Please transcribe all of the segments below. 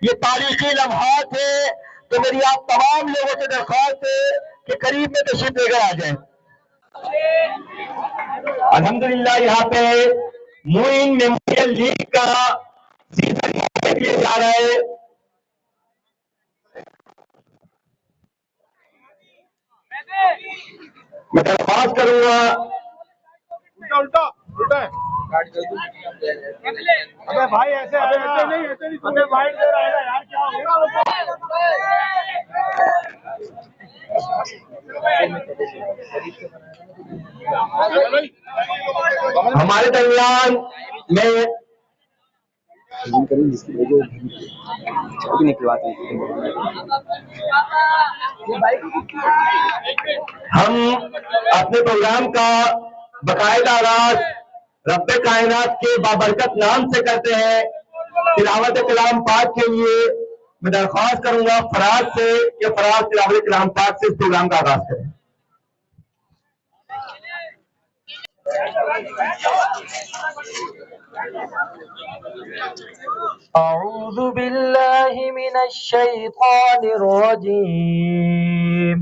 ये तारीखी लम्हात है। तो मेरी आप तमाम लोगों से दरख्वास्त है कि करीब में तशरीफ लेकर आ जाए। अल्हम्दुलिल्लाह यहाँ पे मोइन मेमोरियल लीग का सीजन किया जा रहा है। मैं दरख्वास्त करूंगा। उल्टा उल्टा है। अबे भाई ऐसे नहीं अबे वाइट दे रहा है यार, क्या हो गया। हमारे दरमियान में जिसकी वजह निकलवाते हम अपने प्रोग्राम का बाकायदा आगाज रब्बे कायनात के बाबरकत नाम से करते हैं। तिलावत कलाम पाक के लिए मैं दरख्वास्त करूंगा फराज से कि फराज तिलावत कलाम पाक से इस प्रोग्राम का आगाज करें। अऊज़ु बिल्लाहि मिनश शैतानिर रजीम।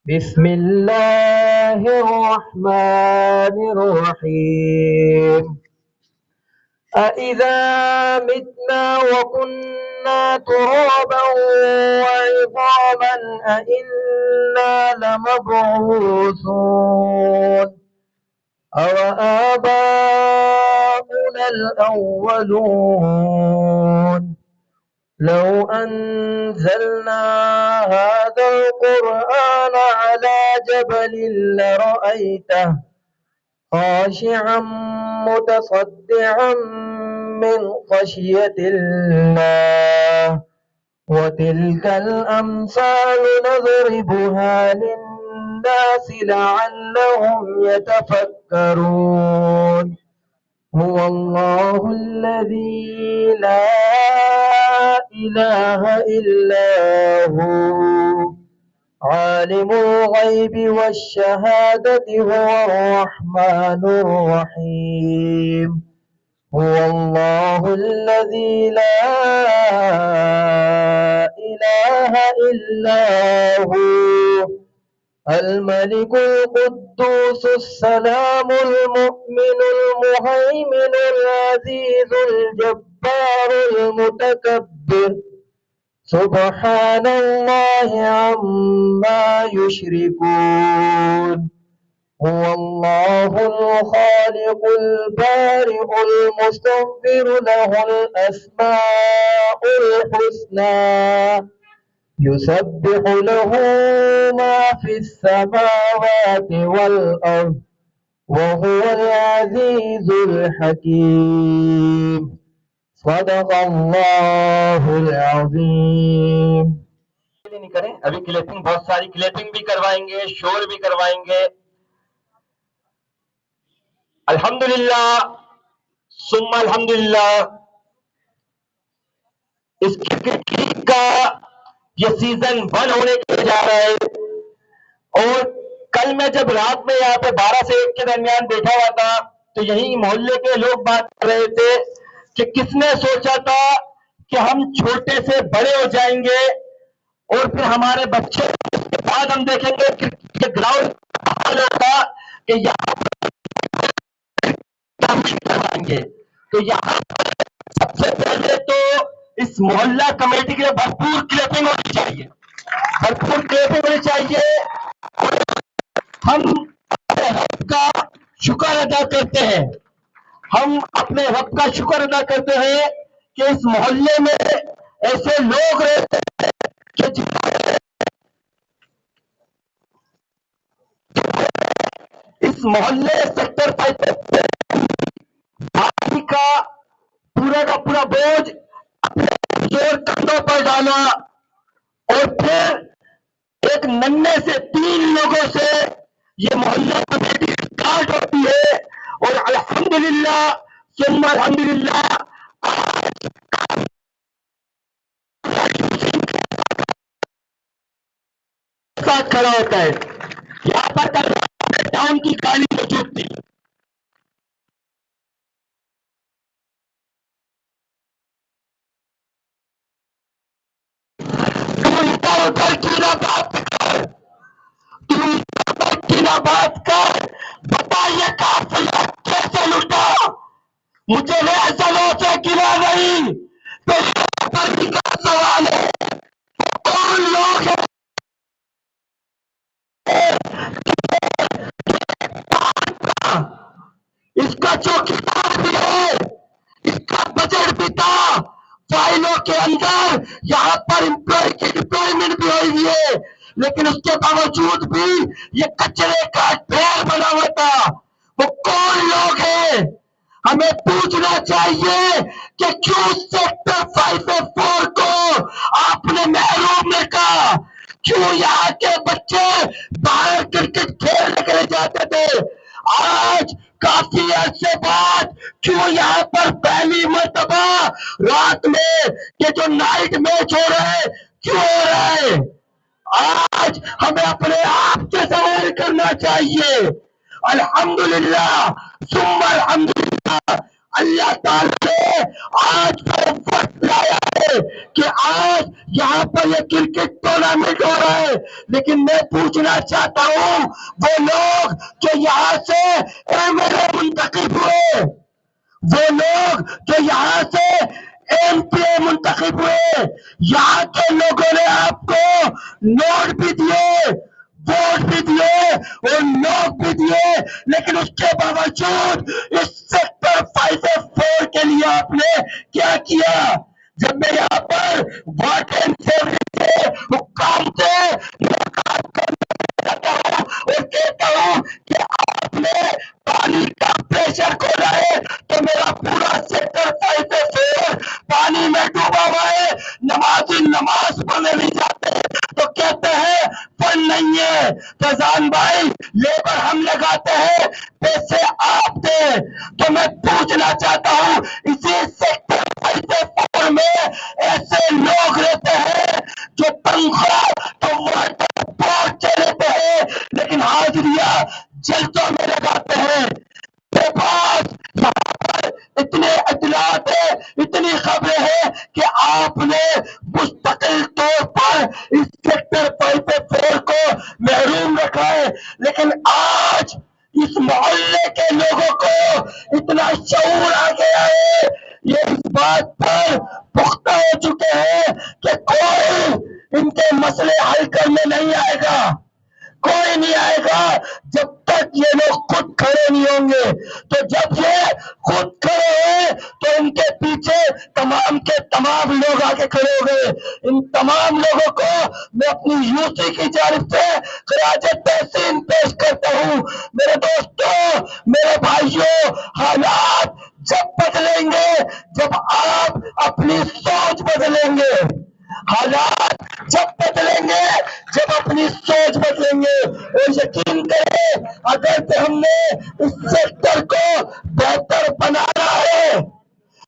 बिस्मिल्लाहिर रहमानिर रहीम। अइज़ा मितना व कुन्ना तुराबन व इज़ामन अइन्ना लमबऊसून अव आबाउना अलअव्वलून लौ अंज़लना हाज़ल क़ुरआन अला जबलिन लरअयतहु ख़ाशिअन मुतसद्दिअन मिन ख़श्यतिल्लाह व तिल्कल अम्सालु नज़रिबुहा लिन्नास लअल्लहुम यतफ़क्करून। हुवल्लाहुल्लज़ी ला इलाहा इल्ला हु आलिमुल ग़ैबि वश्शहादति हुवर रहमानुर रहीम। हुवल्लाहुल्लज़ी ला इलाहा इल्ला हु अल-मलिकुल कुद्दूसुस सलामुल मुअ्मिनुल मुहैमिनुल अज़ीज़ुल जब्बारुल मुतकब्बिर सुब्हानल्लाहि अम्मा युश्रिकून। हुवल्लाहुल खालिकुल बारिउल मुसव्विरु लहुल अस्माउल हुस्ना युसब्बिहु लहू मा फिस समावाति वल अर्द व हुवल अज़ीज़ुल हकीम। सदक़ल्लाहुल अज़ीम। नहीं करें, अभी क्लिपिंग, बहुत सारी क्लिपिंग भी करवाएंगे, शोर भी करवाएंगे। अल्हम्दुलिल्लाह सुम्मा अल्हम्दुलिल्लाह, इस क्रिकेट लीग का ये सीजन 1 होने के लिए जा रहा है। और कल मैं जब रात में यहाँ पे 12 से 1 के दरमियान बैठा हुआ था तो यही मोहल्ले के लोग बात कर रहे थे कि किसने सोचा था कि हम छोटे से बड़े हो जाएंगे और फिर हमारे बच्चे, उसके बाद हम देखेंगे कि ग्राउंड हाल होगा कि यहाँ करवाएंगे। तो यहाँ सबसे पहले तो इस मोहल्ला कमेटी के लिए भरपूर क्लिपिंग होनी चाहिए, भरपूर क्लिपिंग होनी चाहिए। हम अपने रब का शुक्र अदा करते हैं, हम अपने रब का शुक्र अदा करते हैं कि इस मोहल्ले में ऐसे लोग रहते हैं कि इस मोहल्ले सेक्टर 5 भाई का पूरा बोझ अपने जोर कंधों पर डाला और फिर एक नन्हे से 3 लोगों से ये मोहल्ला कमेटी स्टार्ट होती है। और अल्हम्दुलिल्लाह सुम्मा अल्हम्दुलिल्लाह साथ खड़ा होता है। यहाँ पर टाउन की कहानी मौजूद थी। ना बात कर, की ना बात कर, बता ये काफिला कैसे लुटा, मुझे लहजनों से गिरा नहीं, तो ये पर का सवाल है, कौन लोग हैं इसका चौकीदार भी है, इसका बजट भी था, फाइलों के अंदर यहाँ पर एम्प्लॉय की डिप्लॉयमेंट भी हुई है, लेकिन उसके बावजूद भी ये कचरे का ढेर बना हुआ था। वो कौन लोग हैं? हमें पूछना चाहिए कि क्यों सेक्टर 5/4 को आपने महरूम रखा, क्यों यहाँ के बच्चे बाहर क्रिकेट खेलने के लिए जाते थे, आज काफी अर्से बाद क्यों यहाँ पर पहली मर्तबा रात में ये जो नाइट मैच हो रहा है क्यों हो रहा है? आज हमें अपने आप से सवाल करना चाहिए। अल्हम्दुलिल्लाह सुम्मा अल्हम्दुलिल्लाह, अल्लाह ताला ने आज वो वक्त लाया है कि आज यहाँ पर ये क्रिकेट टूर्नामेंट हो रहा है, लेकिन मैं पूछना चाहता हूँ वो लोग जो यहाँ से एमएलए मुंतखब हुए, वो लोग जो यहाँ से एमपी मुंतखब हुए, यहाँ के लोगों ने आपको नोट भी दिए, वोट भी दिए और नोट भी दिए, लेकिन उसके बावजूद इस सेक्टर 5/4 के लिए आपने क्या किया? जब मैं यहाँ पर वाटर एंड सेवरेज से हुक्काम से मुलाकात करना चाहता हूँ और कहता हूँ कि आपने पानी का प्रेशर खोला है, तो मेरा पूरा सेक्टर 5/4 पानी में डूबा हुआ है, नमाजी नमाज पढ़ने नहीं जाते तो कहते हैं फंड नहीं है। फैजान भाई, लेबर हम लगाते हैं, पैसे आप दे, तो मैं पूछना चाहता हूँ इसी सेक्टर 5/4 में ऐसे लोग रहते हैं जो तनख्वाह तो वाटर बोर्ड से लेते हैं, लेकिन हाजिरिया जलसों में लगाते हैं। मेरे पास यहाँ पर इतने इतलात है, इतनी खबरें हैं कि आपने मुस्तकिल तौर पर इस सेक्टर 5/4 को महरूम रखा है, लेकिन आज इस मोहल्ले के लोगों को इतना शऊर आ गया है, ये इस बात पर पुख्ता हो चुके हैं कि कोई इनके मसले हल करने नहीं आएगा, कोई नहीं आएगा जब तक ये लोग खुद खड़े नहीं होंगे। तो जब ये खुद खड़े हैं तो इनके पीछे तमाम के तमाम लोग आके खड़े हो गए। इन तमाम लोगों को मैं अपनी यूसी की जानिब से खराज तहसीन पेश करता हूँ। मेरे दोस्तों, मेरे भाइयों, हालात जब बदलेंगे जब आप अपनी सोच बदलेंगे, हालात जब बदलेंगे जब अपनी सोच बदलेंगे, और यकीन करें अगर से हमने इस सेक्टर को बेहतर बनाना है,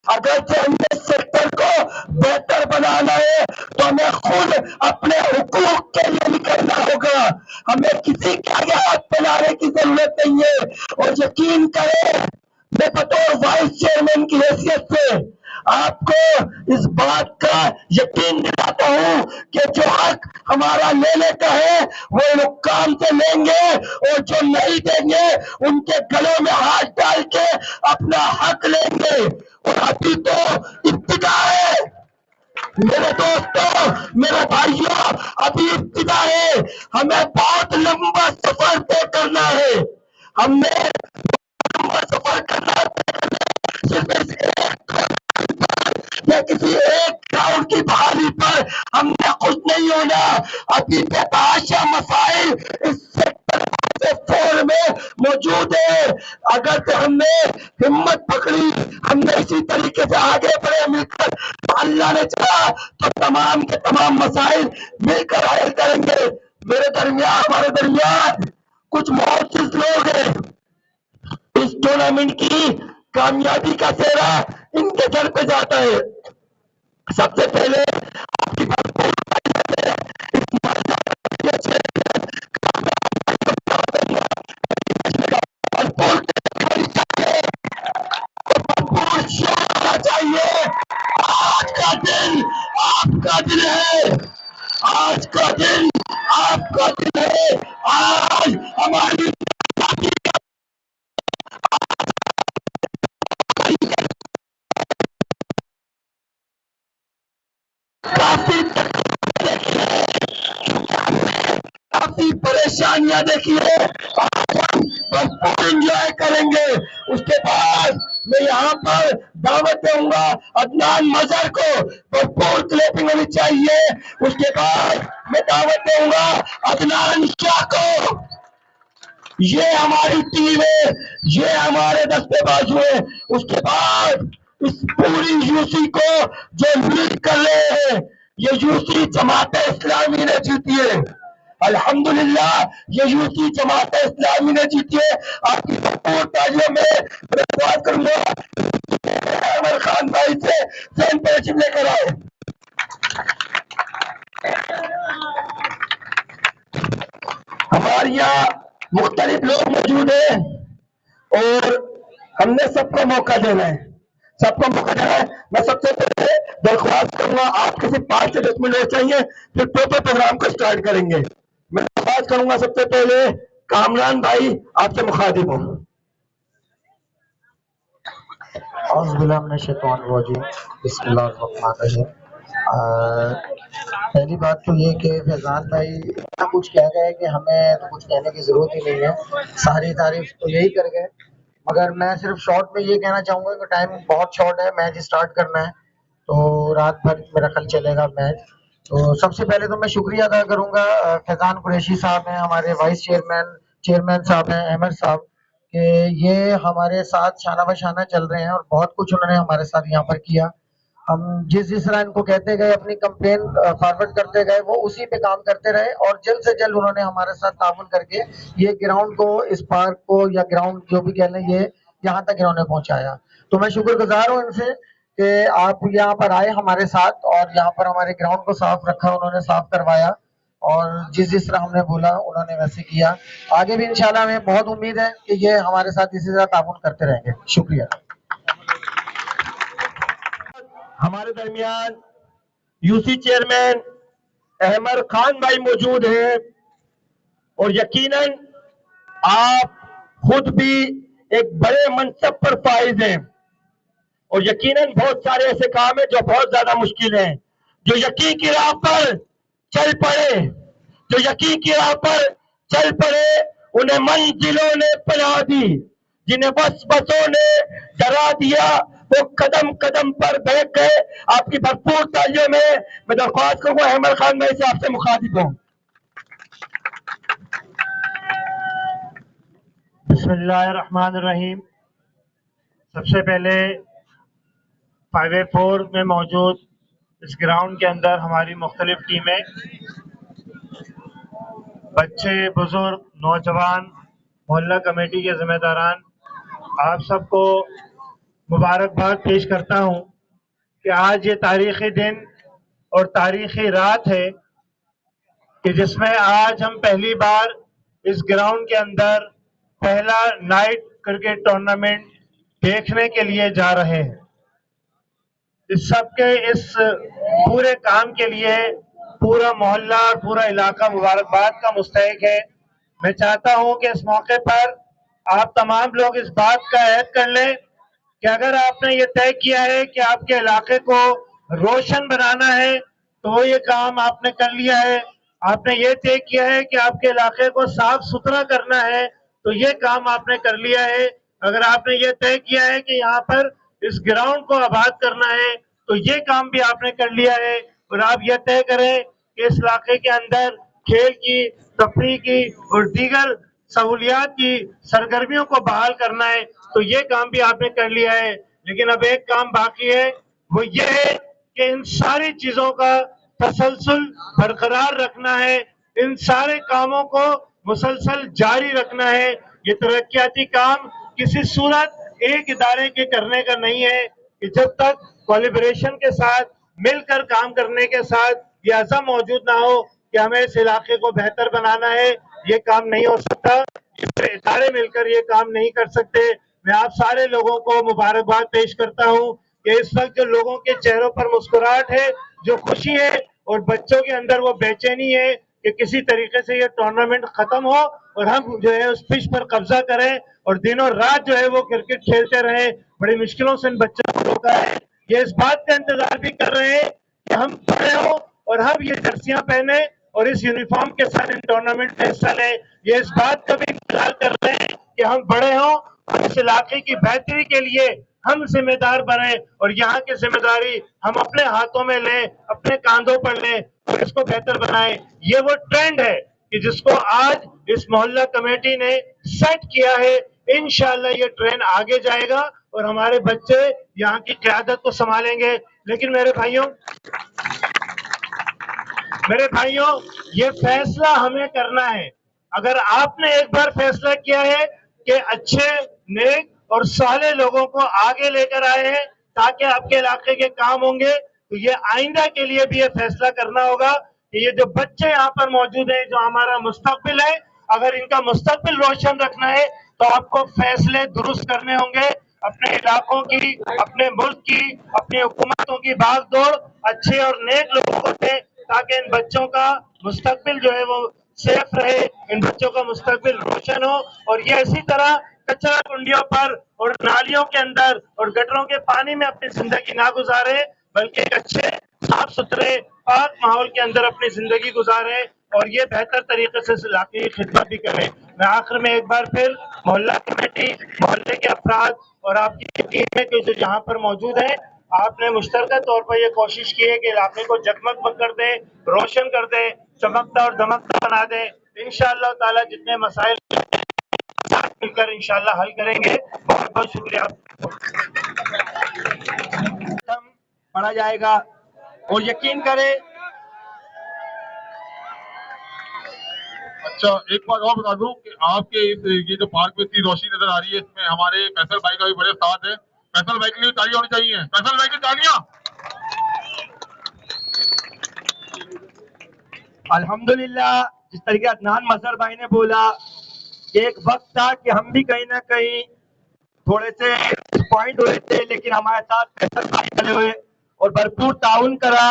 अगर से हमने सेक्टर को बेहतर बनाना है तो हमें खुद अपने हुकूक के लिए निकलना होगा, हमें किसी के आगे हाथ फैलाने की जरूरत नहीं है। और यकीन करें मैं बतौर वाइस चेयरमैन की हैसियत से आपको इस बात का यकीन दिलाता हूं कि जो हक हमारा लेने का है वो इन हुक्काम से लेंगे, और जो नहीं देंगे उनके गलों में हाथ डाल के अपना हक लेंगे। और अभी तो इब्तिदा है मेरे दोस्तों, मेरे भाइयों, अभी इब्तिदा है, हमें बहुत लंबा सफर तय करना है, हमें लंबा सफर करना या किसी एक क्राउड की बहाली पर हमने खुश नहीं होना। अभी बेतहाशा मसाइल इस सेक्टर 4 में मौजूद है, अगर तो हमने हिम्मत पकड़ी, हमने इसी तरीके से आगे बढ़े मिलकर, तो अल्लाह ने चाहा तो तमाम के तमाम मसाइल मिलकर हल करेंगे। मेरे दरमियान, हमारे दरमियान कुछ मोअज़्ज़िज़ लोग हैं, इस टूर्नामेंट की कामयाबी का सेहरा इनके घर पे जाता है। सबसे पहले आपकी भरपूर चाहिए। आज का दिन आपका दिन है, आज का दिन मेहमानियां देखिए, आज हम भरपूर एंजॉय करेंगे। उसके बाद मैं यहाँ पर दावत दूंगा अदनान मजहर को, भरपूर क्लैपिंग होनी चाहिए। उसके बाद मैं दावत दूंगा अदनान शाह को। ये हमारी टीम है, ये हमारे दस्तेबाजू है। उसके बाद इस पूरी यूसी को जो लीड कर रहे हैं, ये यूसी जमात इस्लामी ने जीती है। अल्हम्दुलिल्लाह, ये यूसी जमात इस्लामी ने जीती है। आपकी भरपूर तालियों में धन्यवाद करूंगा। अमर खान भाई से फैन पैचिंग लेकर आए। हमारे यहाँ मुख्तलिफ लोग मौजूद हैं और हमने सबको मौका देना है, सबको मौका देना है। मैं सबसे पहले दरख्वास्त करूंगा, आपके सिर्फ 5 से 10 मिनट चाहिए, फिर प्रॉपर प्रोग्राम को स्टार्ट करेंगे। मैं दरख्वास्त करूंगा सबसे पहले कामरान भाई, आपसे मुखातिब हूँ। पहली बात तो ये कि फैजान भाई इतना कुछ कह गए कि हमें तो कुछ कहने की ज़रूरत ही नहीं है, सारी तारीफ तो यही कर गए। मगर मैं सिर्फ शॉर्ट में ये कहना चाहूँगा कि टाइम बहुत शॉर्ट है, मैच स्टार्ट करना है, तो रात भर मेरा ख्याल चलेगा मैच। तो सबसे पहले तो मैं शुक्रिया अदा करूँगा फैजान कुरैशी साहब हैं, हमारे वाइस चेयरमैन साहब हैं, अहमद साहब, कि ये हमारे साथ शाना बशाना चल रहे हैं और बहुत कुछ उन्होंने हमारे साथ यहाँ पर किया। हम जिस तरह इनको कहते गए, अपनी कंप्लेन फॉरवर्ड करते गए, वो उसी पे काम करते रहे और जल्द से जल्द उन्होंने हमारे साथ ताउन करके ये ग्राउंड को, इस पार्क को या ग्राउंड जो भी कह लें, ये यहाँ तक इन्होंने पहुँचाया। तो मैं शुक्रगुजार हूँ इनसे कि आप यहाँ पर आए हमारे साथ और यहाँ पर हमारे ग्राउंड को साफ रखा, उन्होंने साफ करवाया और जिस तरह हमने बोला उन्होंने वैसे किया। आगे भी इंशाल्लाह हमें बहुत उम्मीद है कि ये हमारे साथ इसी तरह ताउन करते रहेंगे। शुक्रिया। हमारे दरमियान यूसी चेयरमैन अहमद खान भाई मौजूद हैं और यकीनन आप खुद भी एक बड़े मनसब पर फाइज हैं और यकीनन बहुत सारे ऐसे काम हैं जो बहुत ज्यादा मुश्किल हैं। जो यकीन की राह पर चल पड़े, जो यकीन की राह पर चल पड़े, उन्हें मंजिलों ने पना दी। जिन्हें बसों ने डरा दिया, वो कदम कदम पर बैठ गए। आपकी भरपूर तालियों में मैं दरख्वास्त करूंगा अहमद खान भाई से, आपसे मुखातिब हूं। बिस्मिल्लाहिर्रहमानिर्रहीम। सबसे पहले 5A4 में मौजूद इस ग्राउंड के अंदर हमारी मुख्तलिफ टीमें, बच्चे, बुजुर्ग, नौजवान, मोहल्ला कमेटी के जिम्मेदारान, आप सबको मुबारकबाद पेश करता हूं कि आज ये तारीख़ी दिन और तारीख़ी रात है कि जिसमें आज हम पहली बार इस ग्राउंड के अंदर पहला नाइट क्रिकेट टूर्नामेंट देखने के लिए जा रहे हैं। इस सब के इस पूरे काम के लिए पूरा मोहल्ला और पूरा इलाका मुबारकबाद का मुस्तहिक है। मैं चाहता हूं कि इस मौके पर आप तमाम लोग इस बात का अहद कर लें कि अगर आपने ये तय किया है कि आपके इलाके को रोशन बनाना है तो ये काम आपने कर लिया है। आपने ये तय किया है कि आपके इलाके को साफ सुथरा करना है तो ये काम आपने कर लिया है। अगर आपने ये तय किया है कि यहाँ पर इस ग्राउंड को आबाद करना है तो ये काम भी आपने कर लिया है। और आप ये तय करें कि इस इलाके के अंदर खेल की, तफरीह की और दीगर सहूलियात की सरगर्मियों को बहाल करना है तो ये काम भी आपने कर लिया है। लेकिन अब एक काम बाकी है, वो ये है कि इन सारी चीजों का तसलसल बरकरार रखना है, इन सारे कामों को मुसलसल जारी रखना है। ये तरक्याती काम किसी सूरत एक इदारे के करने का नहीं है कि जब तक कोलैबोरेशन के साथ, मिलकर काम करने के साथ ये अज़म मौजूद ना हो कि हमें इस इलाके को बेहतर बनाना है, ये काम नहीं हो सकता। इदारे मिलकर ये काम नहीं कर सकते। मैं आप सारे लोगों को मुबारकबाद पेश करता हूँ कि इस वक्त जो लोगों के चेहरों पर मुस्कुराहट है, जो खुशी है और बच्चों के अंदर वो बेचैनी है कि किसी तरीके से ये टूर्नामेंट खत्म हो और हम जो है उस पिच पर कब्जा करें और दिनों रात जो है वो क्रिकेट खेलते रहे। बड़ी मुश्किलों से इन बच्चों को रोका है। ये इस बात का इंतजार भी कर रहे हैं कि हम बड़े हों और हम ये जर्सियां पहने और इस यूनिफॉर्म के साथ इन टूर्नामेंट में हिस्सा लें। ये इस बात का भी ख्याल कर रहे हैं कि हम बड़े हों और इस इलाके की बेहतरी के लिए हम जिम्मेदार बने और यहाँ की जिम्मेदारी हम अपने हाथों में लें, अपने कांधों पर लें और इसको बेहतर बनाएं। ये वो ट्रेंड है कि जिसको आज इस मोहल्ला कमेटी ने सेट किया है। इंशाल्लाह ये ट्रेंड आगे जाएगा और हमारे बच्चे यहाँ की क़यादत को संभालेंगे। लेकिन मेरे भाइयों, ये फैसला हमें करना है। अगर आपने एक बार फैसला किया है कि अच्छे, नेक और साले लोगों को आगे लेकर आए हैं ताकि आपके इलाके के काम होंगे, तो ये आइंदा के लिए भी ये फैसला करना होगा कि ये जो बच्चे यहाँ पर मौजूद हैं, जो हमारा मुस्तकबिल है, अगर इनका मुस्तकबिल रोशन रखना है तो आपको फैसले दुरुस्त करने होंगे। अपने इलाकों की, अपने मुल्क की, अपनी हुकूमतों की भागदौड़ अच्छे और नेक लोगों को दें ताकि इन बच्चों का मुस्तकबिल जो है वो सेफ रहे, इन बच्चों का मुस्तकबिल रोशन हो और ये इसी तरह कचरा कुंडियों पर और नालियों के अंदर और गटरों के पानी में अपनी जिंदगी ना गुजारे, बल्कि एक अच्छे, साफ सुथरे, पाक माहौल के अंदर अपनी जिंदगी गुजारे और ये बेहतर तरीके से इस इलाके की खिदमत भी करें। मैं आखिर में एक बार फिर मोहल्ला कमेटी, मोहल्ले के अफराद और आपकी टीम के जो यहाँ पर मौजूद है, आपने मुश्तरका तौर पर यह कोशिश की है कि इलाके को जगमग कर दें, रोशन कर दें, चमकता और दमकता बना दें। इंशाअल्लाह ताला जितने मसाइल साथ मिलकर इंशाअल्लाह हल करेंगे। बहुत बहुत शुक्रिया। पढ़ा जाएगा और यकीन करें। अच्छा, एक बात और बता दूं कि आपके ये जो पार्क में इतनी रोशनी नजर आ रही है, इसमें हमारे फैसल भाई का भी बड़े साथ है। फैसल भाई के लिए तालियां होनी चाहिए। फैसल भाई की तालियां। अल्हम्दुलिल्लाह, जिस तरीके अदनान मजहर भाई ने बोला कि एक वक्त था कि हम भी कहीं ना कहीं थोड़े से डिसपॉइंट हुए थे, लेकिन हमारे साथ फैसल भाई खड़े हुए और भरपूर ताउन करा।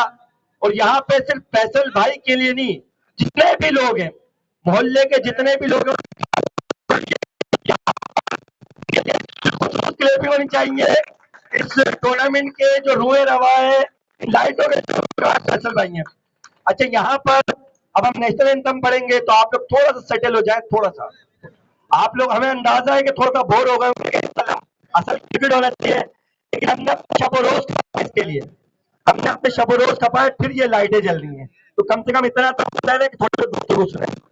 और यहाँ पे सिर्फ फैसल भाई के लिए नहीं, जितने भी लोग हैं, मोहल्ले के जितने भी लोग हैं, के लिए भी होनी चाहिए। इस टूर्नामेंट के जो रुए रवा है, लाइटों के फैसल भाई हैं। अच्छा, यहाँ पर अब हम नेशनल एंथम पढ़ेंगे तो आप लोग थोड़ा सा सेटल हो जाए। थोड़ा सा आप लोग, हमें अंदाजा है कि थोड़ा सा बोर हो गए, असल क्रिकेट होना चाहिए, लेकिन हमने शब रोज खपा इसके लिए, हमने अपने शब रोज खपाए, फिर ये लाइटें जल रही हैं, तो कम से कम इतना तो होता है कि थोड़ा दुरुस्त रहे।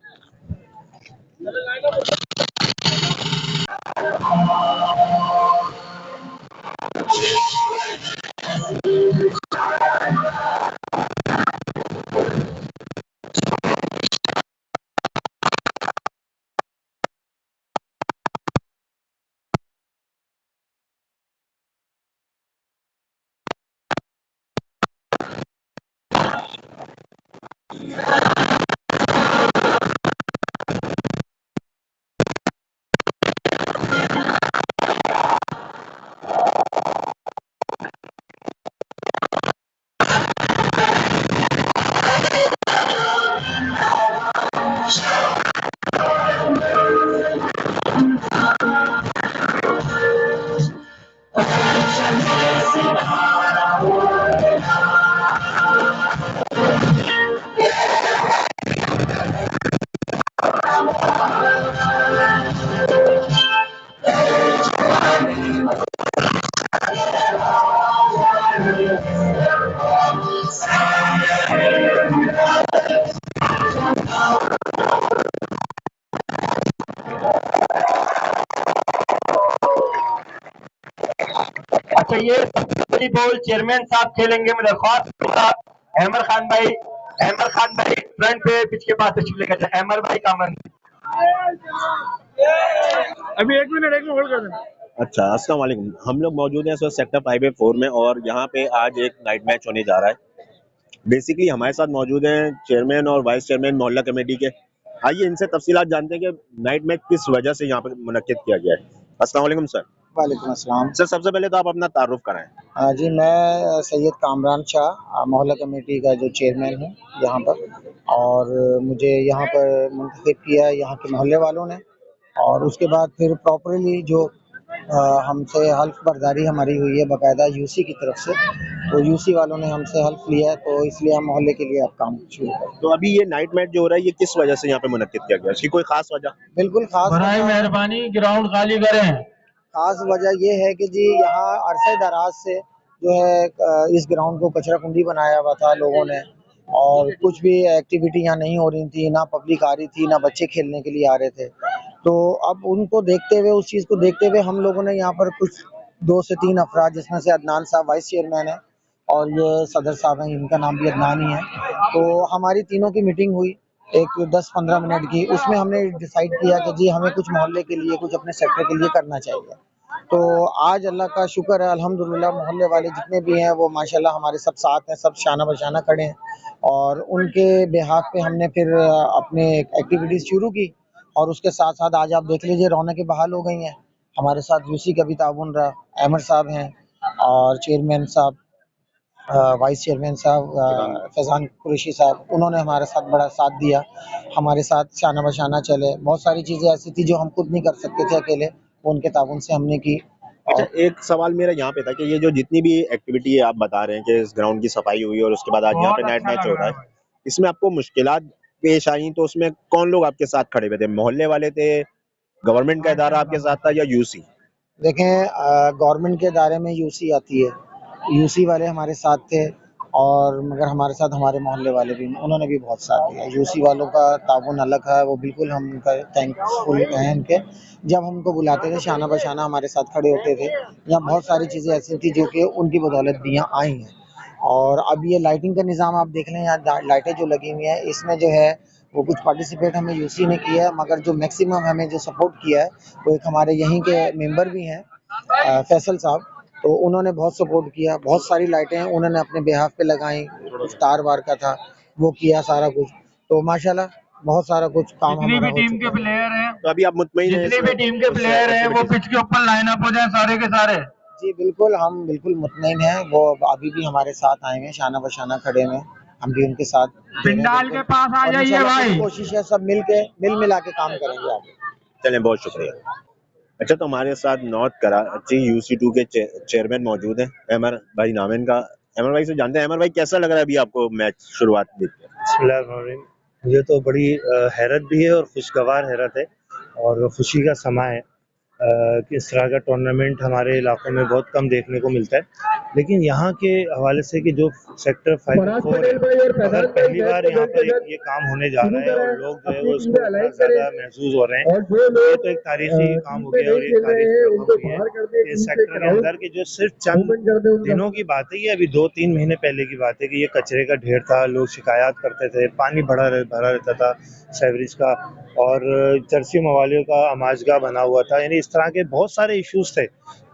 अच्छा, ये बड़ी बॉल चेयरमैन साहब खेलेंगे। मैं दरख्वास्त अहमद खान भाई फ्रंट पे पिच के पास तशरीफ लेकर जाए। अहमद भाई का मन अभी एक मिनट होल्ड कर देना। अच्छा, अस्सलाम वालेकुम। हम लोग मौजूद हैं इस वक्त सेक्टर 5A4 में और यहाँ पे आज एक नाइट मैच होने जा रहा है। बेसिकली हमारे साथ मौजूद हैं चेयरमैन और वाइस चेयरमैन मोहल्ला कमेटी के। आइए इनसे तफसीलात जानते हैं कि नाइट मैच किस वजह से यहाँ पर मुनक्किद किया गया है। अस्सलाम वालेकुम सर। वालेकुम अस्सलाम। सर, सबसे पहले तो आप अपना तारुफ कराएं। जी, मैं सैयद कामरान शाह, मोहल्ला कमेटी का जो चेयरमैन हूँ यहाँ पर, और मुझे यहाँ पर मुंतखब किया है यहाँ के मोहल्ले वालों ने, और उसके बाद फिर प्रॉपरली जो हमसे हल्फ बर्दारी हमारी हुई है बाकायदा यूसी की तरफ से, तो यूसी वालों ने हमसे हल्फ लिया है, तो इसलिए हम मोहल्ले के लिए अब काम शुरू करें। तो अभी ये नाइट मैच जो हो रहा है ये किस वजह से यहाँ पे मुनक्किद किया गया, इसकी कोई खास वजह? बिल्कुल बराए मेहरबानी ग्राउंड खाली करें। खास वजह ये है कि जी यहाँ अरसे दराज से जो है इस ग्राउंड को कचरा कुंडी बनाया हुआ था लोगों ने, और कुछ भी एक्टिविटी यहाँ नहीं हो रही थी, ना पब्लिक आ रही थी, ना बच्चे खेलने के लिए आ रहे थे। तो अब उनको देखते हुए, उस चीज़ को देखते हुए हम लोगों ने यहाँ पर कुछ 2 से 3 अफराद, जिसमें से अदनान साहब वाइस चेयरमैन है और ये सदर साहब हैं, इनका नाम भी अदनान ही है। तो हमारी तीनों की मीटिंग हुई एक 10-15 मिनट की, उसमें हमने डिसाइड किया कि जी हमें कुछ मोहल्ले के लिए, कुछ अपने सेक्टर के लिए करना चाहिए। तो आज अल्लाह का शुक्र है, अल्हम्दुलिल्लाह मोहल्ले वाले जितने भी हैं वो माशाल्लाह हमारे सब साथ हैं, सब शाना बशाना खड़े हैं, और उनके बेहाथ पे हमने फिर अपने एक्टिविटीज़ शुरू की, और उसके साथ साथ आज आप देख लीजिए रौनकें बहाल हो गई हैं। हमारे साथ यूसी का भी ताउन रहा, अहमद साहब हैं और चेयरमैन साहब, वाइस चेयरमैन साहब फैज़ान कुरैशी साहब, उन्होंने हमारे साथ बड़ा साथ दिया, हमारे साथ शाना बशाना चले। बहुत सारी चीज़ें ऐसी थी जो हम खुद नहीं कर सकते थे अकेले, वो उनके ताउन से हमने की। अच्छा, और एक सवाल मेरा यहाँ पे था कि ये जो जितनी भी एक्टिविटी है आप बता रहे हैं कि इस ग्राउंड की सफाई हुई और उसके बाद आज यहाँ पे नाइट मैच हो रहा है, इसमें आपको मुश्किलात पेश आई, तो उसमें कौन लोग आपके साथ खड़े हुए थे? मोहल्ले वाले थे, गवर्नमेंट का इदारा आपके साथ था या यूसी? देखें, गवर्नमेंट के दायरे में यूसी आती है, यूसी वाले हमारे साथ थे, और मगर हमारे साथ हमारे मोहल्ले वाले भी, उन्होंने भी बहुत साथ दिया। यूसी वालों का ताउन अलग है, वो बिल्कुल हम उनका थैंकफुल हैं उनके। जब हम उनको बुलाते थे शाना बशाना हमारे साथ खड़े होते थे। यहाँ बहुत सारी चीज़ें ऐसी थी जो कि उनकी बदौलत भी यहाँ आई हैं। और अब ये लाइटिंग का निज़ाम आप देख लें, यहाँ लाइटें जो लगी हुई हैं, इसमें जो है वो कुछ पार्टिसिपेट हमें यूसी ने किया है, मगर जो मैक्सिमम हमें जो सपोर्ट किया है वो एक हमारे यहीं के मेंबर भी हैं, फैसल साहब, तो उन्होंने बहुत सपोर्ट किया। बहुत सारी लाइटें उन्होंने अपने बिहाफ पे लगाई, कुछ तार वार का था वो किया सारा कुछ, तो माशाल्लाह बहुत सारा कुछ काम जितनी हमारा भी हो टीम चुका के है। प्लेयर हैं, तो अभी आप मुतमईन हैं जितने भी टीम के प्लेयर हैं वो पिच के ऊपर लाइन अप हो जाए सारे के सारे। जी बिल्कुल, हम बिल्कुल मुतमईन हैं, वो अभी भी हमारे साथ आए हैं, शाना बशाना खड़े हैं, हम भी उनके साथ दे रहे हैं पिंडाल के बिल्कुल। पास आ और जाइए इंशाल्लाह पूरी भाई। कोशिश है सब मिल मिला के काम करेंगे आगे। चलें, बहुत शुक्रिया। अच्छा, तो हमारे साथ नॉर्थ कराची यूसी2 के चेयरमैन मौजूद हैं, अमर भाई नाम है इनका। अमर भाई से जानते हैं, अमर भाई कैसा लग रहा है अभी आपको मैच शुरुआत देख के? बिस्मिल्लाहिर्रहमानिर्रहीम। मुझे तो बड़ी हैरत भी है और खुशगवार हैरत है, और खुशी का समा है कि इस तरह का टूर्नामेंट हमारे इलाकों में बहुत कम देखने को मिलता है। लेकिन यहाँ के हवाले से कि जो सेक्टर 5-4 है, अगर पहली बार यहाँ पर ये काम होने जा रहा है और लोग जो है वो इसको इतना ज़्यादा महसूस हो रहे हैं, तो ये तो एक तारीखी काम हो गया और एक तारीखी रकम हुई है कि इस सेक्टर के अंदर की जो सिर्फ चंद दिनों की बात है, ये अभी 2-3 महीने पहले की बात है कि ये कचरे का ढेर था, लोग शिकायत करते थे, पानी भरा रहता था सीवरेज का, और चरसी मवालियों का अमाजगा बना हुआ था। यानी इस तरह के बहुत सारे इश्यूज थे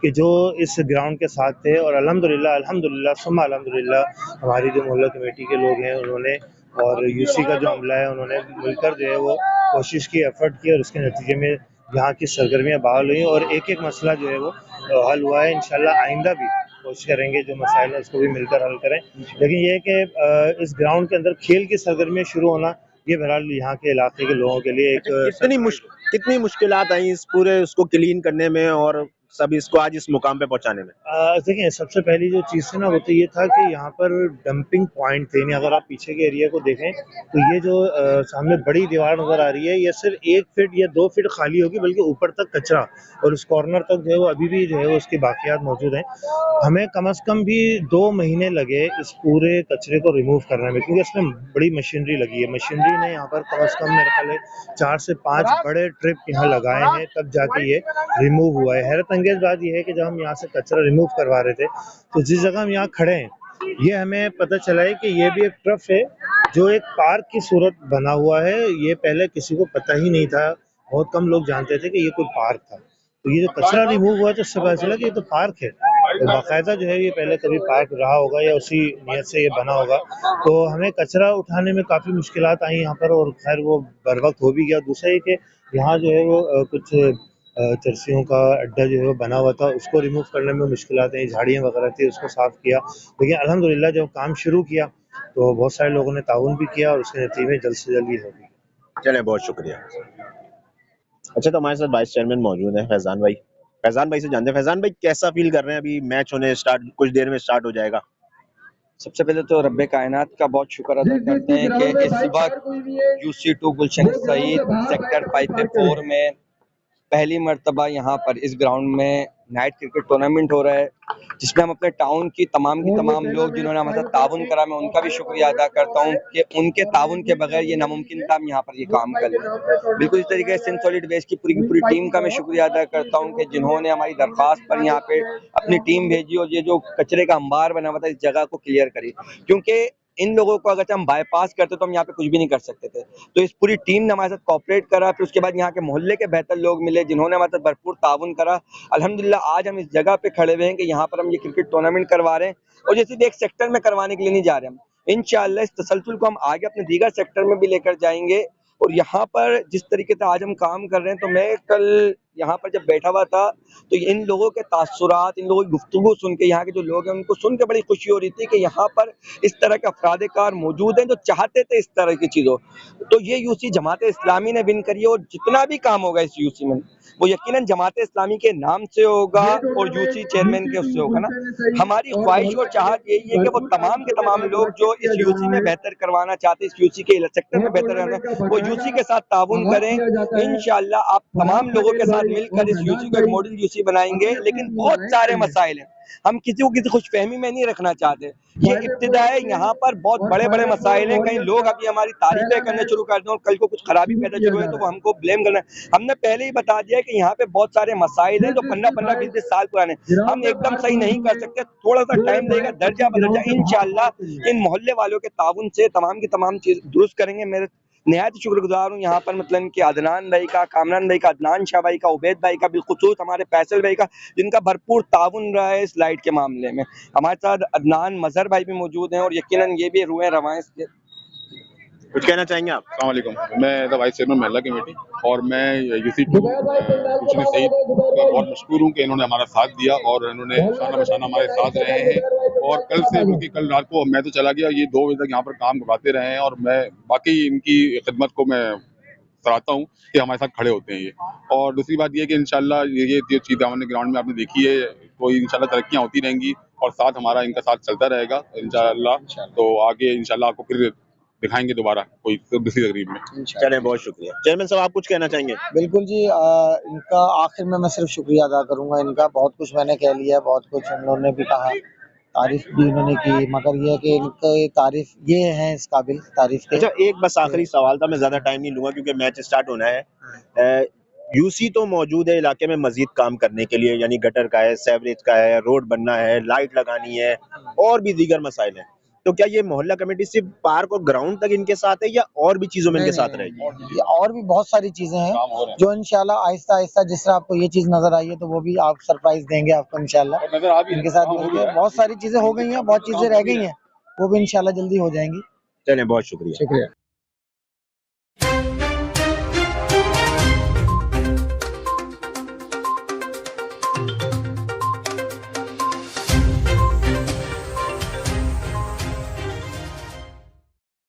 कि जो इस ग्राउंड के साथ थे, और अल्हम्दुलिल्लाह सुम्मा अल्हम्दुलिल्लाह हमारी जो मोहल्ला कमेटी के लोग हैं उन्होंने, और यूसी का जो अमला है, उन्होंने मिलकर जो है वो कोशिश की, एफर्ट की, और उसके नतीजे में यहाँ की सरगर्मियाँ बहाल हुई और एक-एक मसला जो है वो हल हुआ है। इंशाल्लाह आइंदा भी कोशिश करेंगे जो मसाइल हैं उसको भी मिलकर हल करें। लेकिन ये है कि इस ग्राउंड के अंदर खेल की सरगर्मियाँ शुरू होना, ये बहरहाल यहाँ के इलाके के लोगों के लिए एक कितनी मुश्किलात आई इस पूरे उसको क्लीन करने में और सब इसको आज इस मुकाम पे पहुंचाने में? देखिए, सबसे पहली जो चीज़ थी ना वो तो ये था कि यहाँ पर डंपिंग पॉइंट थे। यानी अगर आप पीछे के एरिया को देखें तो ये जो सामने बड़ी दीवार नज़र आ रही है, ये सिर्फ 1 फीट या 2 फीट खाली होगी, बल्कि ऊपर तक कचरा, और उस कॉर्नर तक जो है वो अभी भी जो है वो उसकी बाकियात मौजूद हैं। हमें कम से कम भी 2 महीने लगे इस पूरे कचरे को रिमूव करने में, क्योंकि इसमें बड़ी मशीनरी लगी है। मशीनरी ने यहाँ पर कम से कम मेरे ख्याल 4 से 5 बड़े ट्रिप यहाँ लगाए हैं, तब जाके ये रिमूव हुआ है। हैरत अंगेज बात यह है कि जब हम यहाँ से कचरा रिमूव करवा रहे थे तो जिस जगह हम यहाँ खड़े हैं, ये हमें पता चला है कि ये भी एक ट्रफ है जो एक पार्क की सूरत बना हुआ है। ये पहले किसी को पता ही नहीं था, बहुत कम लोग जानते थे कि ये कोई पार्क था। तो ये जो कचरा रिमूव हुआ तो उससे पता चला कि ये तो पार्क है, तो बाकायदा जो है ये पहले कभी पार्क रहा होगा या उसी नियत से ये बना होगा। तो हमें कचरा उठाने में काफ़ी मुश्किलात आई यहाँ पर, और खैर वो बर वक्त हो भी गया। दूसरा ये कि यहाँ जो है वो कुछ चरसियों का अड्डा जो है वो बना हुआ था, उसको रिमूव करने में मुश्किलात आई, झाड़ियाँ वगैरह थी उसको साफ़ किया। लेकिन अल्हम्दुलिल्लाह जब काम शुरू किया तो बहुत सारे लोगों ने ताउन भी किया और उसके नतीजे में जल्द से जल्द ही हो गई। चलें, बहुत शुक्रिया। अच्छा, तो हमारे साथ वाइस चेयरमैन मौजूद हैं फैज़ान भाई। फैजान भाई से जानते हैं। फैजान भाई कैसा फील कर रहे हैं? अभी मैच होने स्टार्ट कुछ देर में स्टार्ट हो जाएगा। सबसे पहले तो रब्बे कायनात का बहुत शुक्र अदा करते हैं कि इस वक्त UC2 गुलशन सईद सेक्टर 5 में पहली मर्तबा यहाँ पर इस ग्राउंड में नाइट क्रिकेट टूर्नामेंट हो रहा है, जिसमें हम अपने टाउन की तमाम लोग जिन्होंने हमारे साथ ताउन करा, मैं उनका भी शुक्रिया अदा करता हूँ कि उनके ताउन के बगैर ये नामुमकिन था हम यहाँ पर ये काम कर लें। बिल्कुल इस तरीके से सिंध सॉलिड वेस्ट की पूरी टीम का मैं शुक्रिया अदा करता हूँ कि जिन्होंने हमारी दरख्वास्त पर यहाँ पे अपनी टीम भेजी और ये जो कचरे का अंबार बना हुआ था इस जगह को क्लियर करी, क्योंकि इन लोगों को अगर हम बाईपास करते तो हम यहाँ पे कुछ भी नहीं कर सकते थे। तो इस पूरी टीम ने हमारे साथ कोऑपरेट करा, फिर उसके बाद यहाँ के मोहल्ले के बेहतर लोग मिले जिन्होंने हमारे साथ भरपूर ताउन करा। अल्हम्दुलिल्लाह आज हम इस जगह पे खड़े हुए हैं कि यहाँ पर हम ये क्रिकेट टूर्नामेंट करवा रहे हैं, और ये सिर्फ एक सेक्टर में करवाने के लिए नहीं जा रहे हम, इंशाअल्लाह इस तसलसल को हम आगे अपने दीगर सेक्टर में भी लेकर जाएंगे। और यहाँ पर जिस तरीके से आज हम काम कर रहे हैं, तो मैं कल यहाँ पर जब बैठा हुआ था तो इन लोगों के तासुरात, इन लोगों की गुफ्तगू सुन के, यहाँ के जो लोग हैं उनको सुन के बड़ी खुशी हो रही थी कि यहाँ पर इस तरह के अफराद-ए-कार मौजूद हैं जो चाहते थे इस तरह की चीज़ हो। तो ये यूसी जमात इस्लामी ने विन करी है, और जितना भी काम होगा इस यूसी में वो यकीनन जमात इस्लामी के नाम से होगा और यूसी चेयरमैन के उससे होगा ना। हमारी ख्वाहिश और चाहत यही है कि वो तमाम के तमाम लोग जो इस यूसी में बेहतर करवाना चाहते हैं, इस यूसी के सेक्टर में बेहतर करवाना, वो यूसी के साथ ताउन करें। इंशाअल्लाह आप तमाम लोगों के साथ मिलकर इस यूसी को एक मॉडल यूसी बनाएंगे। लेकिन बहुत सारे मसाइल हैं, हम किसी को किसी खुशफहमी में नहीं रखना चाहते, ये इब्तिदा है। यहाँ पर बहुत बड़े बड़े मसाइल हैं, कई लोग अभी हमारी तारीफें करने शुरू कर दें और कल को कुछ खराबी पैदा शुरू है तो वो हमको ब्लेम करना है। हमने पहले ही बता दिया कि यहाँ पे बहुत सारे मसाइल हैं जो 15-20 साल पुराने, हम एकदम सही नहीं कर सकते, थोड़ा सा टाइम लगेगा, दर्जा बदर्जा इंशाअल्लाह इन मोहल्ले वालों के ताउन से तमाम की तमाम चीज दुरुस्त करेंगे। मेरे निहायत शुक्रगुजार हूँ यहाँ पर मतलब कि अदनान भाई का, कामरान भाई का, अदनान शाह भाई का, उबैद भाई का, बिलखुसूस हमारे फैसल भाई का, जिनका भरपूर ताउन रहा है इस लाइट के मामले में। हमारे साथ अदनान मजहर भाई भी मौजूद हैं और यकीनन ये भी रुए रवाएं इसके। कुछ कहना चाहेंगे आप? अस्सलाम वालेकुम, मैं द वाइस चेयरमैन महिला कमेटी और मैं UC2 गुलशन सईद का बहुत मशहूर हूँ कि इन्होंने हमारा साथ दिया और इन्होंने शाना बशाना हमारे साथ रहे हैं। और कल से, क्योंकि कल रात को मैं तो चला गया, ये 2 बजे तक यहाँ पर काम करवाते रहे हैं और मैं बाकी इनकी खिदमत को मैं सराहता हूँ कि हमारे साथ खड़े होते हैं ये। और दूसरी बात ये कि इंशाल्लाह ये चीज़ हमने ग्राउंड में आपने देखी है, तो इंशाल्लाह तरक्कियाँ होती रहेंगी और साथ हमारा इनका साथ चलता रहेगा इंशाल्लाह। तो आगे इंशाल्लाह आपको फिर दिखाएंगे दोबारा कोई दूसरी तकरीब में। चलें, बहुत शुक्रिया। चेयरमैन साहब आप कुछ कहना चाहेंगे? बिल्कुल जी, इनका आखिर में मैं सिर्फ शुक्रिया अदा करूंगा इनका। बहुत कुछ मैंने कह लिया, बहुत कुछ उन्होंने भी कहा, तारीफ भी उन्होंने की, मगर ये है कि इनके तारीफ ये है इस काबिल तारीफ के। अच्छा, एक बस आखिरी सवाल था, मैं ज्यादा टाइम नहीं लूंगा क्योंकि मैच स्टार्ट होना है। यूसी तो मौजूद है इलाके में मजीद काम करने के लिए, यानी गटर का है, सेवरेज का है, रोड बनना है, लाइट लगानी है और भी दीगर मसाइल हैं। तो क्या ये मोहल्ला कमेटी सिर्फ पार्क और ग्राउंड तक इनके साथ है या और भी चीजों में इनके साथ रहेगी? और भी बहुत सारी चीजें हैं जो इंशाल्लाह आहिस्ता आहिस्ता, जिस तरह आपको ये चीज नजर आई है तो वो भी आप सरप्राइज देंगे आपको इंशाल्लाह। इनके साथ मिलकर बहुत सारी चीजें हो गई हैं, बहुत चीजें रह गई हैं, वो भी इंशाल्लाह जल्दी हो जाएंगी। चलें, बहुत शुक्रिया। शुक्रिया।